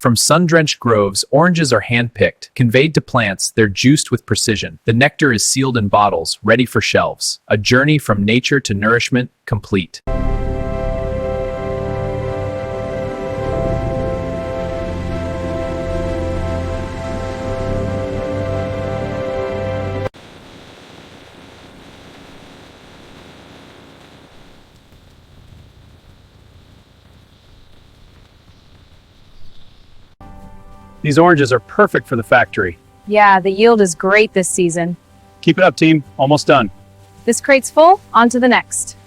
From sun-drenched groves, oranges are hand-picked. Conveyed to plants, they're juiced with precision. The nectar is sealed in bottles, ready for shelves. A journey from nature to nourishment, complete. These oranges are perfect for the factory. Yeah, the yield is great this season. Keep it up, team. Almost done. This crate's full, on to the next.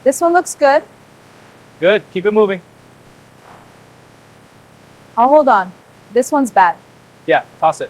This one looks good. Good. Keep it moving. I'll hold on. This one's bad. Yeah, toss it.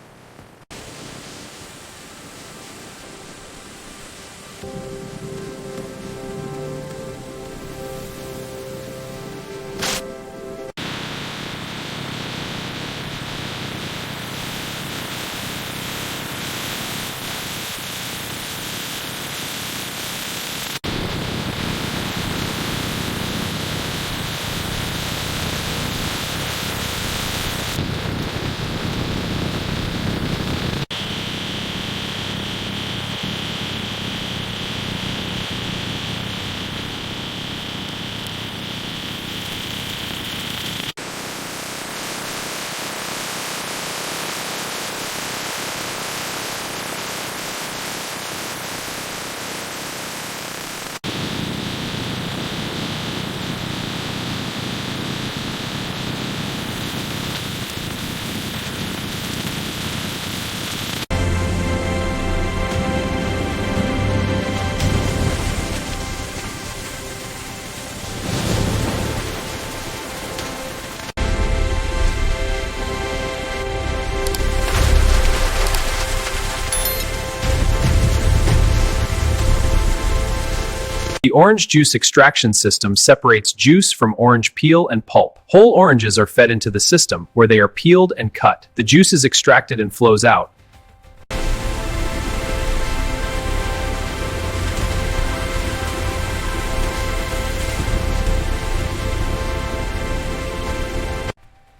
The orange juice extraction system separates juice from orange peel and pulp. Whole oranges are fed into the system, where they are peeled and cut. The juice is extracted and flows out.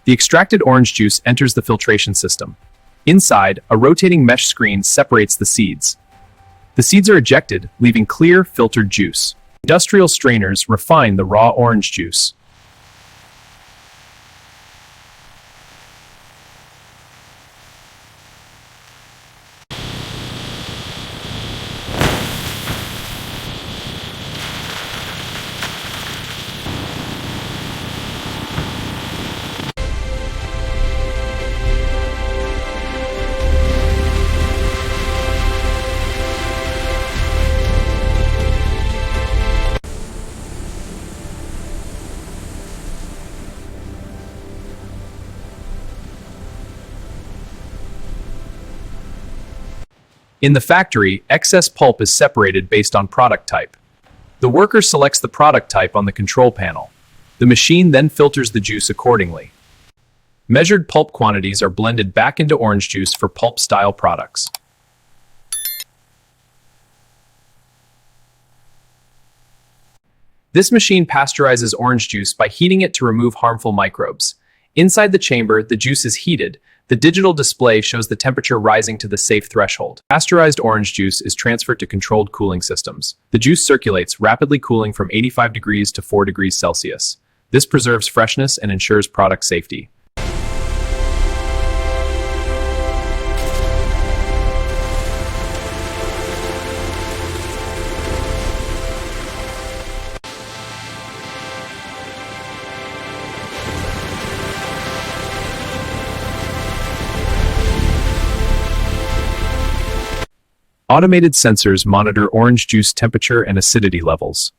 The extracted orange juice enters the filtration system. Inside, a rotating mesh screen separates the seeds. The seeds are ejected, leaving clear, filtered juice. Industrial strainers refine the raw orange juice. In the factory, excess pulp is separated based on product type. The worker selects the product type on the control panel. The machine then filters the juice accordingly. Measured pulp quantities are blended back into orange juice for pulp-style products. This machine pasteurizes orange juice by heating it to remove harmful microbes. Inside the chamber, the juice is heated. The digital display shows the temperature rising to the safe threshold. Pasteurized orange juice is transferred to controlled cooling systems. The juice circulates, rapidly cooling from 85 degrees to 4 degrees Celsius. This preserves freshness and ensures product safety. Automated sensors monitor orange juice temperature and acidity levels.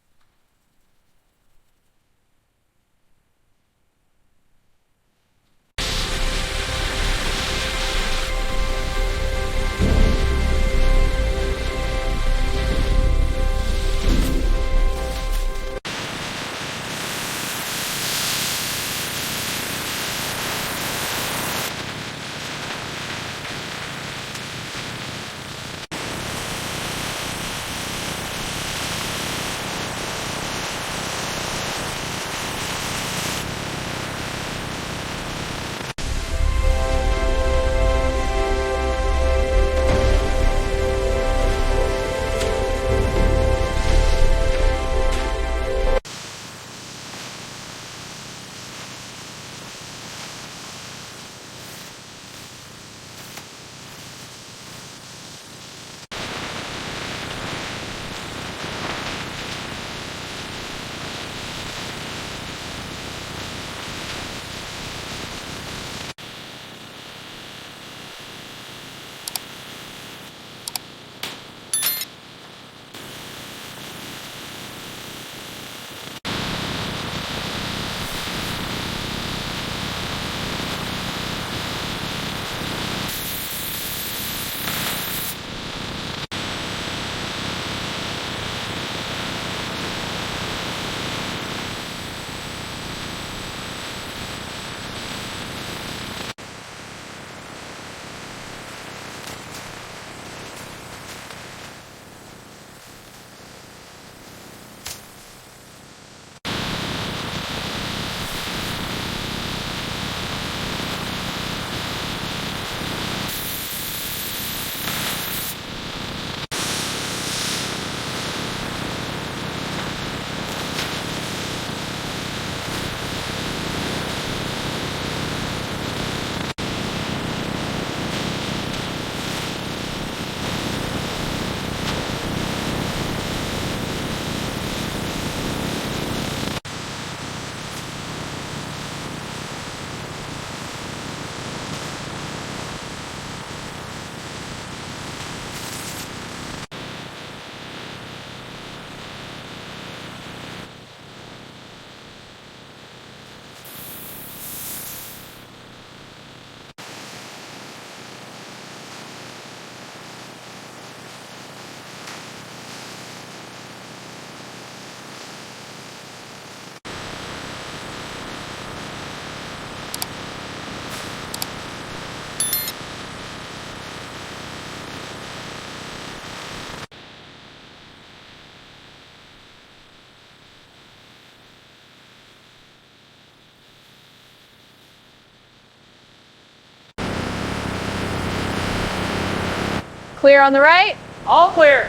Clear on the right? All clear.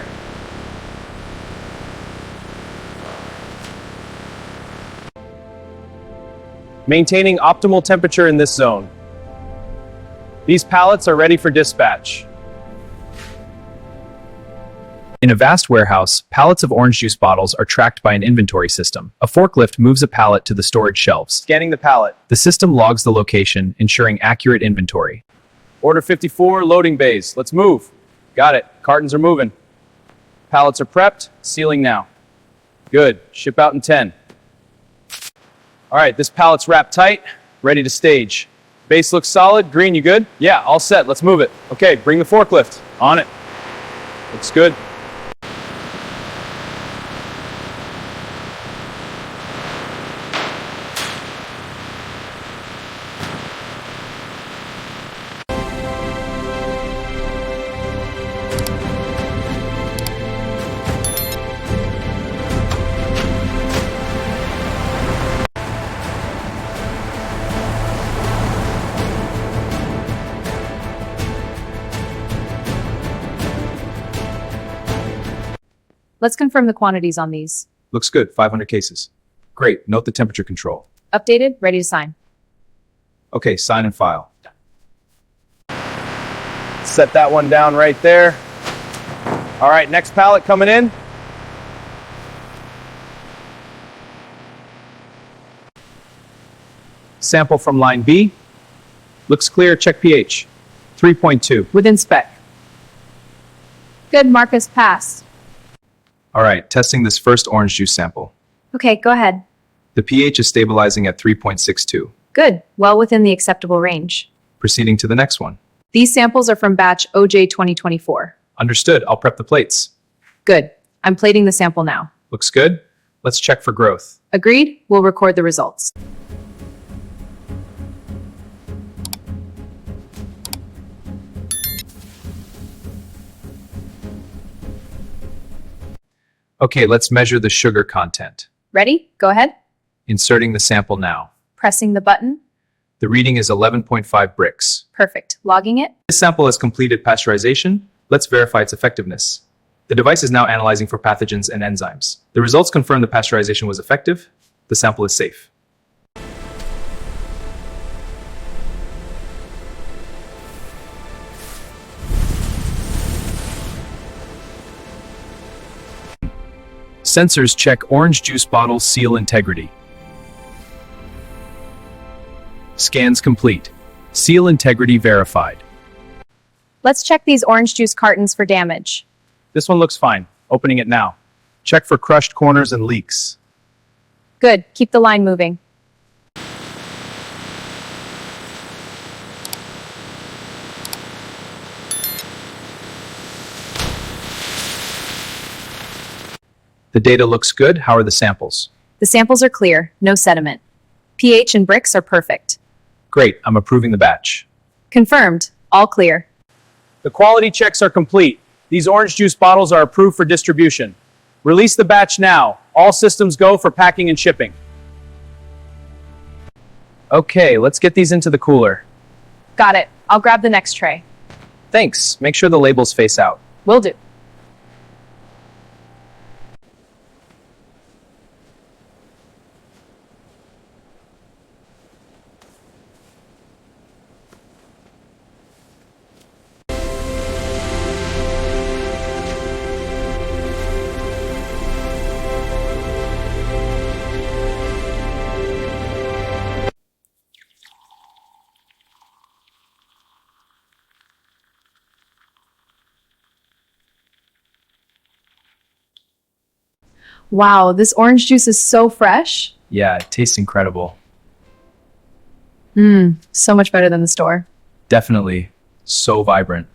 Maintaining optimal temperature in this zone. These pallets are ready for dispatch. In a vast warehouse, pallets of orange juice bottles are tracked by an inventory system. A forklift moves a pallet to the storage shelves. Scanning the pallet. The system logs the location, ensuring accurate inventory. Order 54, loading bays. Let's move. Got it. Cartons are moving. Pallets are prepped. Sealing now. Good. Ship out in 10. All right, this pallet's wrapped tight. Ready to stage. Base looks solid. Green, you good? Yeah, all set. Let's move it. Okay, bring the forklift. On it. Looks good. Let's confirm the quantities on these. Looks good, 500 cases. Great, note the temperature control. Updated, ready to sign. Okay, sign and file. Set that one down right there. All right, next pallet coming in. Sample from line B. Looks clear, check pH. 3.2. Within spec. Good, Marcus, pass. All right, testing this first orange juice sample. Okay, go ahead. The pH is stabilizing at 3.62. Good, well within the acceptable range. Proceeding to the next one. These samples are from batch OJ 2024. Understood, I'll prep the plates. Good, I'm plating the sample now. Looks good? Let's check for growth. Agreed, we'll record the results. Okay, let's measure the sugar content. Ready? Go ahead. Inserting the sample now. Pressing the button. The reading is 11.5 bricks. Perfect. Logging it. This sample has completed pasteurization. Let's verify its effectiveness. The device is now analyzing for pathogens and enzymes. The results confirm the pasteurization was effective. The sample is safe. Sensors check orange juice bottle seal integrity. Scans complete. Seal integrity verified. Let's check these orange juice cartons for damage. This one looks fine. Opening it now. Check for crushed corners and leaks. Good, keep the line moving. The data looks good. How are the samples? The samples are clear, no sediment. pH and bricks are perfect. Great, I'm approving the batch. Confirmed, all clear. The quality checks are complete. These orange juice bottles are approved for distribution. Release the batch now. All systems go for packing and shipping. Okay, let's get these into the cooler. Got it, I'll grab the next tray. Thanks. Make sure the labels face out. Will do. Wow, this orange juice is so fresh. Yeah, it tastes incredible. So much better than the store. Definitely so vibrant.